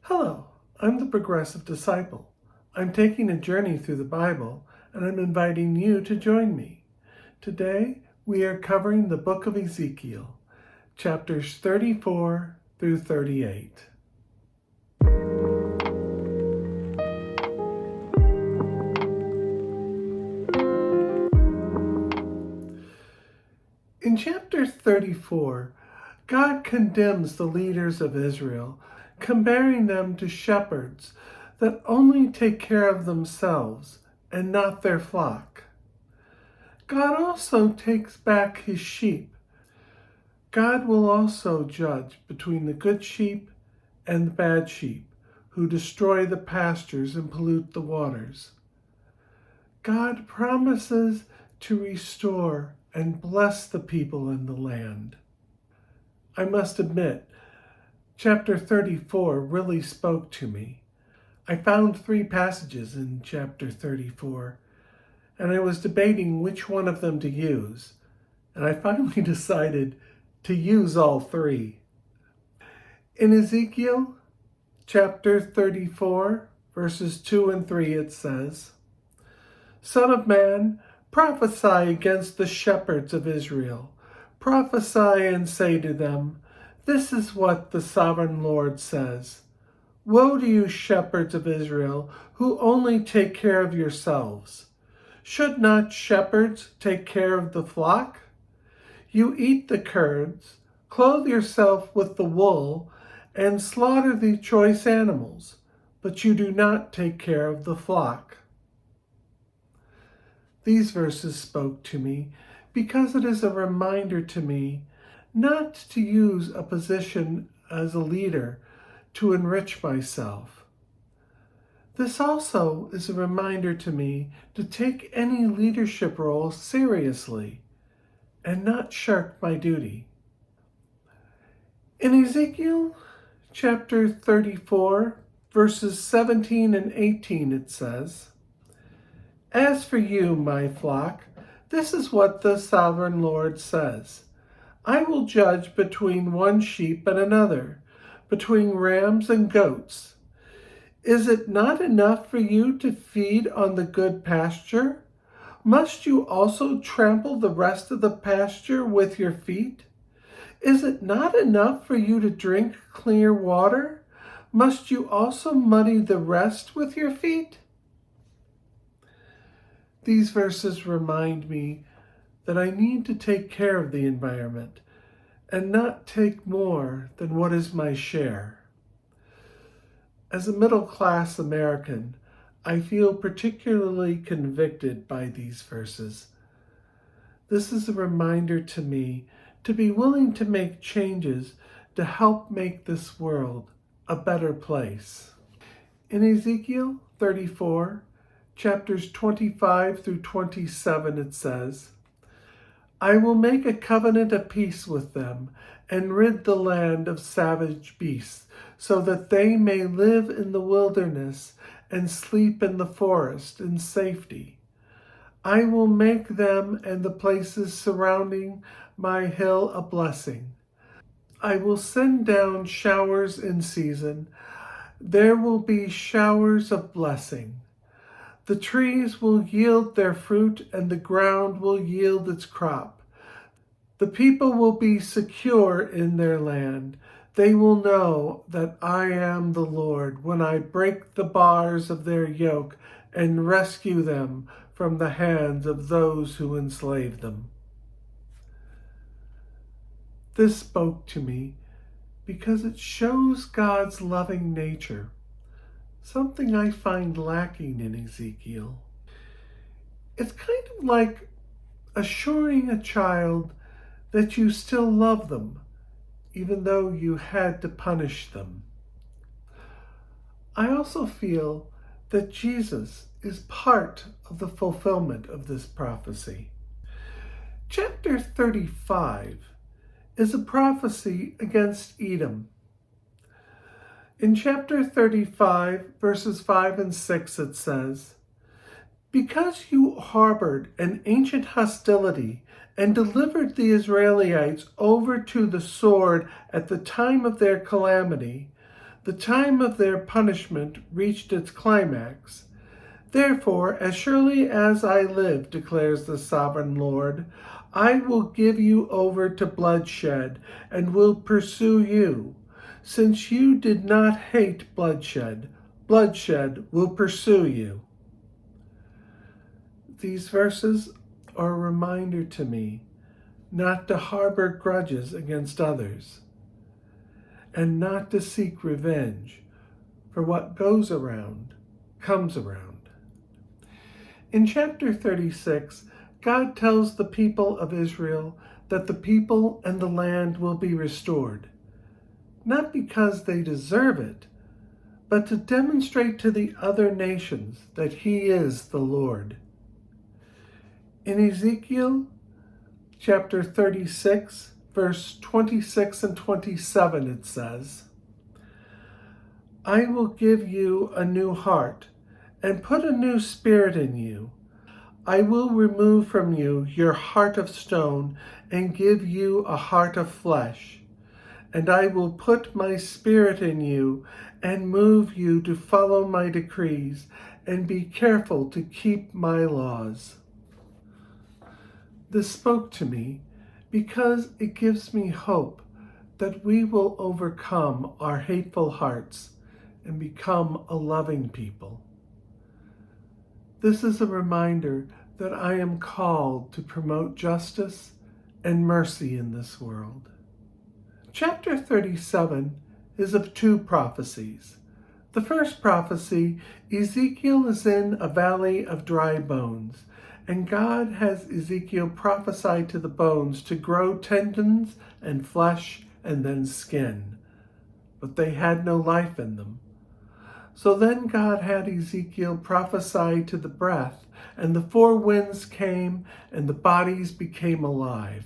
Hello, I'm the Progressive Disciple. I'm taking a journey through the Bible, and I'm inviting you to join me. Today, we are covering the book of Ezekiel, chapters 34 through 38. In chapter 34, God condemns the leaders of Israel, comparing them to shepherds that only take care of themselves and not their flock. God also takes back his sheep. God will also judge between the good sheep and the bad sheep, who destroy the pastures and pollute the waters. God promises to restore and bless the people in the land. I must admit, chapter 34 really spoke to me. I found 3 passages in chapter 34, and I was debating which one of them to use, and I finally decided to use all 3. In Ezekiel chapter 34, verses 2 and 3, it says, "Son of man, prophesy against the shepherds of Israel. Prophesy and say to them, 'This is what the sovereign Lord says. Woe to you, shepherds of Israel, who only take care of yourselves. Should not shepherds take care of the flock? You eat the curds, clothe yourself with the wool, and slaughter the choice animals, but you do not take care of the flock.'" These verses spoke to me because it is a reminder to me not to use a position as a leader to enrich myself. This also is a reminder to me to take any leadership role seriously and not shirk my duty. In Ezekiel chapter 34, verses 17 and 18, it says, "As for you, my flock, this is what the sovereign Lord says. I will judge between one sheep and another, between rams and goats. Is it not enough for you to feed on the good pasture? Must you also trample the rest of the pasture with your feet? Is it not enough for you to drink clear water? Must you also muddy the rest with your feet?" These verses remind me that I need to take care of the environment and not take more than what is my share. As a middle-class American, I feel particularly convicted by these verses. This is a reminder to me to be willing to make changes to help make this world a better place. In Ezekiel 34, chapters 25 through 27, it says, "I will make a covenant of peace with them and rid the land of savage beasts, so that they may live in the wilderness and sleep in the forest in safety. I will make them and the places surrounding my hill a blessing. I will send down showers in season. There will be showers of blessing. The trees will yield their fruit and the ground will yield its crop. The people will be secure in their land. They will know that I am the Lord when I break the bars of their yoke and rescue them from the hands of those who enslave them." This spoke to me because it shows God's loving nature, something I find lacking in Ezekiel. It's kind of like assuring a child that you still love them, even though you had to punish them. I also feel that Jesus is part of the fulfillment of this prophecy. Chapter 35 is a prophecy against Edom. In chapter 35, verses 5 and 6, it says, "Because you harbored an ancient hostility and delivered the Israelites over to the sword at the time of their calamity, The time of their punishment reached its climax. Therefore, as surely as I live, declares the sovereign Lord, I will give you over to bloodshed and will pursue you. Since you did not hate bloodshed, bloodshed will pursue you. These verses are a reminder to me not to harbor grudges against others and not to seek revenge, for what goes around comes around. In chapter 36, God tells the people of Israel that the people and the land will be restored, not because they deserve it, but to demonstrate to the other nations that He is the Lord. In Ezekiel chapter 36, verse 26 and 27, it says, I will give you a new heart and put a new spirit in you. I will remove from you your heart of stone and give you a heart of flesh. And I will put my spirit in you and move you to follow my decrees and be careful to keep my laws. This spoke to me because it gives me hope that we will overcome our hateful hearts and become a loving people. This is a reminder that I am called to promote justice and mercy in this world. Chapter 37 is of two prophecies. The first prophecy, Ezekiel is in a valley of dry bones, and God has Ezekiel prophesy to the bones to grow tendons and flesh and then skin. But they had no life in them. So then God had Ezekiel prophesy to the breath, and the four winds came, and the bodies became alive.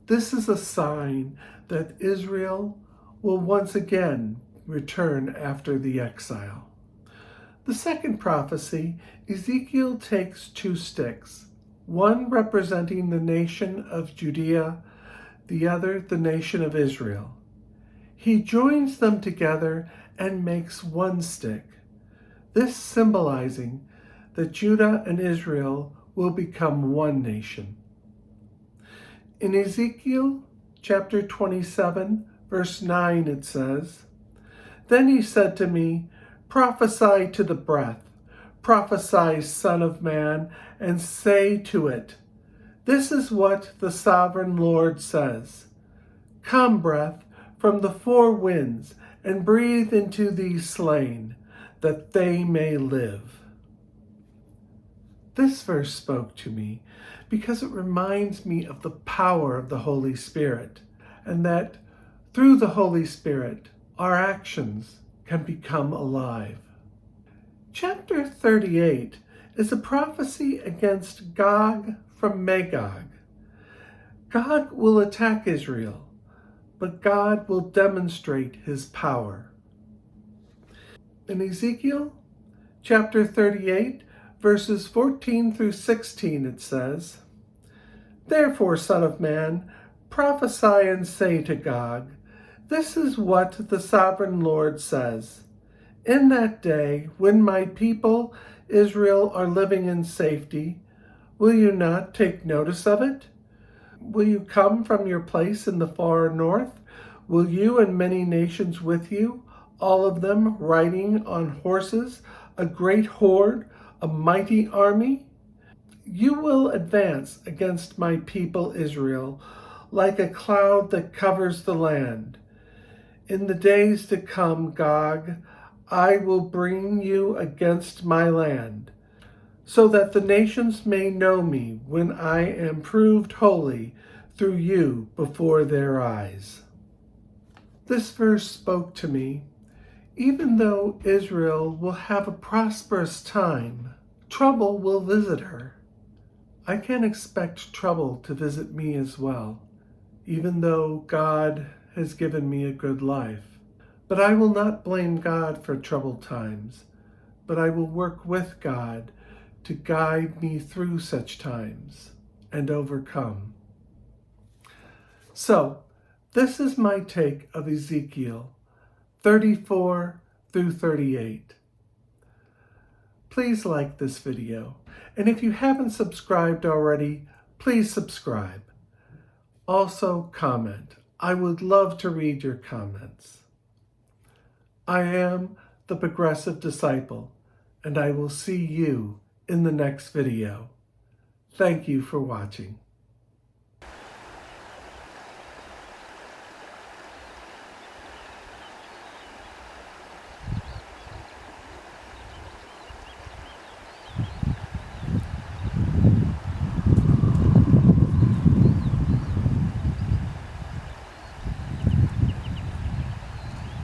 This is a sign that Israel will once again return after the exile. The second prophecy, Ezekiel takes two sticks, one representing the nation of Judea, the other the nation of Israel. He joins them together and makes one stick, this symbolizing that Judah and Israel will become one nation. In Ezekiel chapter 27, verse 9, it says, Then he said to me, Prophesy to the breath, prophesy, Son of Man, and say to it, This is what the sovereign Lord says. Come, breath, from the four winds, and breathe into these slain, that they may live. This verse spoke to me because it reminds me of the power of the Holy Spirit, and that through the Holy Spirit, our actions can become alive. Chapter 38 is a prophecy against Gog from Magog. Gog will attack Israel, but God will demonstrate his power. In Ezekiel chapter 38, verses 14 through 16, it says, Therefore, Son of Man, prophesy and say to Gog, This is what the sovereign Lord says. In that day, when my people Israel are living in safety, will you not take notice of it? Will you come from your place in the far north? Will you and many nations with you, all of them riding on horses, a great horde, a mighty army? You will advance against my people Israel like a cloud that covers the land. In the days to come, Gog, I will bring you against my land, so that the nations may know me when I am proved holy through you before their eyes. This verse spoke to me. Even though Israel will have a prosperous time, trouble will visit her. I can expect trouble to visit me as well, even though God has given me a good life. But I will not blame God for troubled times, but I will work with God to guide me through such times and overcome. So, this is my take of Ezekiel 34 through 38. Please like this video, and if you haven't subscribed already, please subscribe. Also comment. I would love to read your comments. I am the Progressive Disciple, and I will see you in the next video. Thank you for watching.